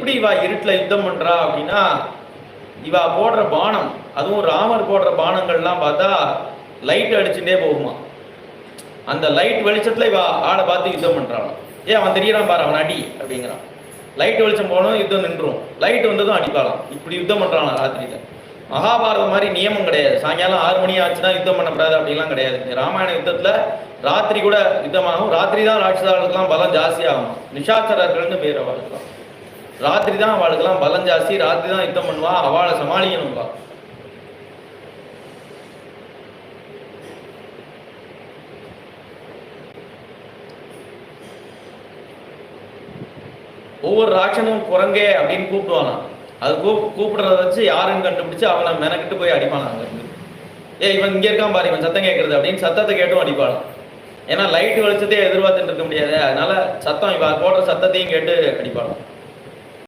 எப்படி இவா இருட்டில் யுத்தம் பண்றா அப்படின்னா, இவா போடுற பானம், அதுவும் ராமர் போடுற பானங்கள்லாம் பார்த்தா லைட் அடிச்சுட்டே போகுமா. அந்த லைட் வெளிச்சத்துல இவ ஆளை பார்த்து யுத்தம் பண்றான். அவன் தெரியறான் பாரு, அவன் அடி அப்படிங்கிறான். லைட் வெளிச்சம் போனோம் யுத்தம் நின்றும், லைட் வந்ததும் அடிப்பாளாம். இப்படி யுத்தம் பண்றான் ராத்திரியில. மகாபாரதம் மாதிரி நியமம் கிடையாது, சாயங்காலம் 6 மணி ஆச்சுன்னா யுத்தம் பண்ணக்கூடாது அப்படிலாம் கிடையாது. ராமாயண யுத்தத்துல ராத்திரி கூட யுத்தமாகும். ராத்திரி தான் ராட்சசாளுக்கெல்லாம் பலம் ஜாஸ்தி ஆகும். நிஷாச்சரர்கள்னு பேர் அவளுக்குலாம். ராத்திரி தான் அவளுக்கெல்லாம் பலம் ஜாஸ்தி, ராத்திரி தான் யுத்தம் பண்ணுவா, அவளை சமாளிக்கணும்பா. ஒவ்வொரு ராட்சனும் குரங்கே அப்படின்னு கூப்பிடுவானா. அது கூப்பிடுறத வச்சு யாருன்னு கண்டுபிடிச்சு அவனை மெனக்கிட்டு போய் அடிப்பானா. அங்க இருந்து இவன் இங்க இருக்கான் பாரு, இவன் சத்தம் கேட்கறது அப்படின்னு சத்தத்தை கேட்டும் அடிப்பாளாம். ஏன்னா லைட் வெளிச்சத்தையே எதிர்பார்த்துட்டு இருக்க முடியாது, அதனால சத்தம் இவ போடுற சத்தத்தையும் கேட்டு அடிப்பாளாம்.